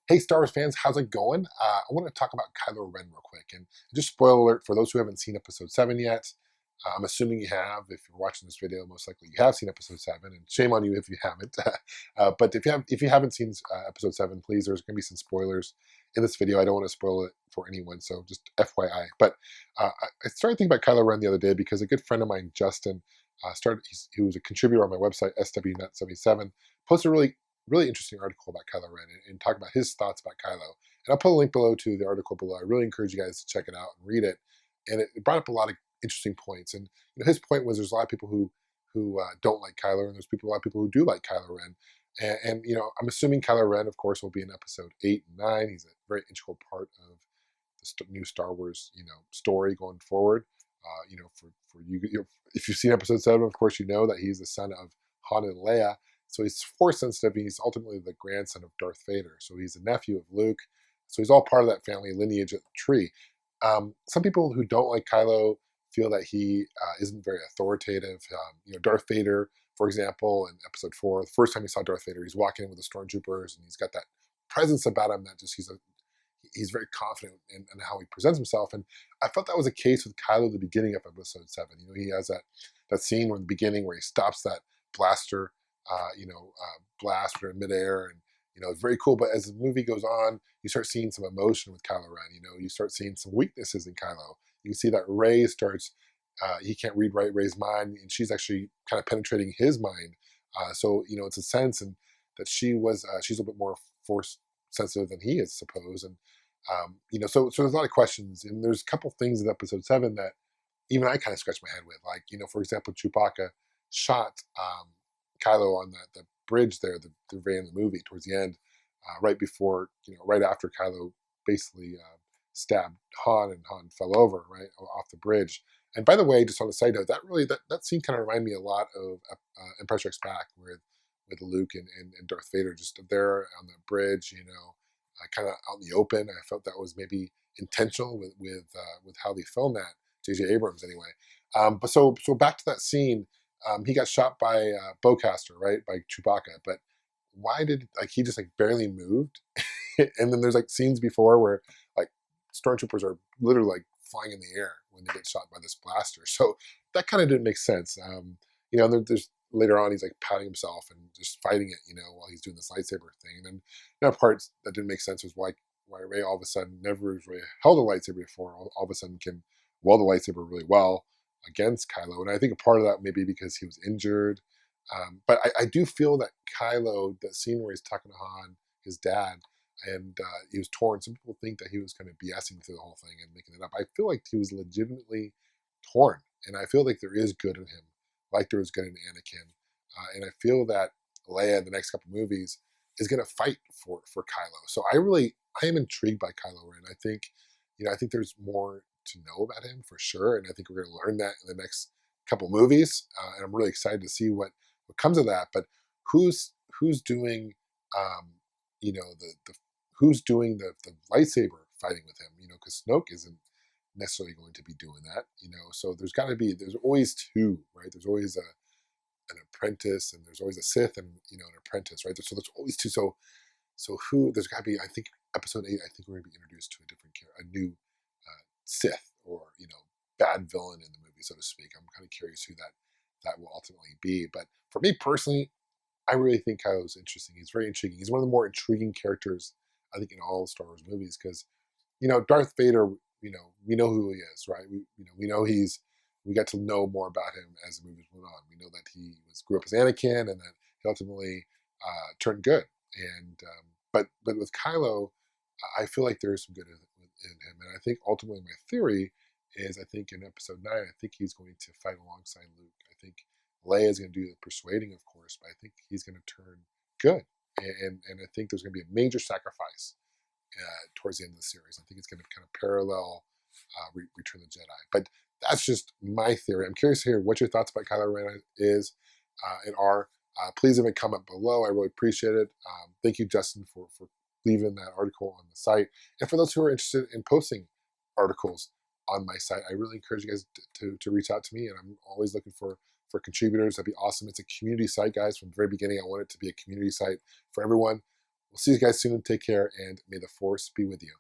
Hey, Star Wars fans, how's it going? I want to talk about Kylo Ren real quick. And just spoiler alert for those who haven't seen Episode 7 yet. I'm assuming you have. If you're watching this video, most likely you have seen Episode 7, and shame on you if you haven't. But if you haven't seen Episode 7, please, there's going to be some spoilers in this video. I don't want to spoil it for anyone, so just FYI. But I started thinking about Kylo Ren the other day because a good friend of mine, Justin, he was a contributor on my website, Starwarsnut77, posted a really interesting article about Kylo Ren and talk about his thoughts about Kylo. And I'll put a link below to the article below. I really encourage you guys to check it out and read it. And it brought up a lot of interesting points. And his point was there's a lot of people who don't like Kylo, and there's a lot of people who do like Kylo Ren. And I'm assuming Kylo Ren, of course, will be in Episode 8 and 9. He's a very integral part of the new Star Wars, story going forward. For you, if you've seen Episode 7, of course, you know that he's the son of Han and Leia. So he's force sensitive, and he's ultimately the grandson of Darth Vader. So he's a nephew of Luke. So he's all part of that family lineage of the tree. Some people who don't like Kylo feel that he isn't very authoritative. Darth Vader, for example, in Episode 4, the first time he saw Darth Vader, he's walking in with the stormtroopers, and he's got that presence about him that just he's very confident in how he presents himself. And I felt that was the case with Kylo at the beginning of Episode 7. He has that scene in the beginning where he stops that blaster blast in midair, and it's very cool. But as the movie goes on, you start seeing some emotion with Kylo Ren. You start seeing some weaknesses in Kylo. You can see that Rey starts. He can't read Rey's mind, and she's actually kind of penetrating his mind. So it's a sense and that she's a little bit more force sensitive than he is, I suppose. And so there's a lot of questions, and there's a couple things in Episode 7 that even I kind of scratch my head with. Like, for example, Chewbacca shot Kylo on the bridge there, the very end of the movie, towards the end, right before, right after Kylo basically stabbed Han, and Han fell over right off the bridge. And by the way, just on a side note, that scene kind of reminded me a lot of Empire Strikes Back, with Luke and Darth Vader just there on the bridge, kind of out in the open. I felt that was maybe intentional with how they filmed that. J.J. Abrams, anyway. But so back to that scene. He got shot by Bowcaster, right, by Chewbacca. But why did he just barely moved? And then there's scenes before where stormtroopers are literally flying in the air when they get shot by this blaster. So that kind of didn't make sense. There's later on he's patting himself and just fighting it, while he's doing this lightsaber thing. And then parts that didn't make sense was why Rey all of a sudden never really held a lightsaber before, all of a sudden can wield a lightsaber really well against Kylo. And I think a part of that may be because he was injured. But I do feel that Kylo, that scene where he's talking to Han, his dad, and he was torn. Some people think that he was kind of BSing through the whole thing and making it up. I feel like he was legitimately torn. And I feel like there is good in him, like there was good in Anakin. And I feel that Leia in the next couple movies is going to fight for Kylo. So I am intrigued by Kylo Ren. I think there's more to know about him for sure, and I think we're going to learn that in the next couple movies. And I'm really excited to see what comes of that. But who's doing, the who's doing the lightsaber fighting with him? Because Snoke isn't necessarily going to be doing that. So there's always two, right? There's always an apprentice, and there's always a Sith, and an apprentice, right? So there's always two. So who? There's got to be. I think Episode 8. I think we're going to be introduced to a new Sith, or bad villain in the movie, so to speak. I'm kind of curious who that will ultimately be. But for me personally, I really think Kylo's interesting. He's very intriguing. He's one of the more intriguing characters, I think, in all of Star Wars movies, because Darth Vader. We know who he is, right? We know we got to know more about him as the movies went on. We know that he grew up as Anakin, and that he ultimately turned good. And but with Kylo, I feel like there is some good in him, and I think ultimately my theory is I think in Episode 9, I think he's going to fight alongside Luke. I think Leia is going to do the persuading, of course, but I think he's going to turn good, and I think there's going to be a major sacrifice towards the end of the series. I think it's going to kind of parallel Return of the Jedi, but that's just my theory. I'm curious to hear what your thoughts about Kylo Ren is and are. Please leave a comment below. I really appreciate it. Thank you, Justin, for leaving that article on the site. And for those who are interested in posting articles on my site, I really encourage you guys to reach out to me. And I'm always looking for contributors. That'd be awesome. It's a community site, guys. From the very beginning, I want it to be a community site for everyone. We'll see you guys soon. Take care, and may the Force be with you.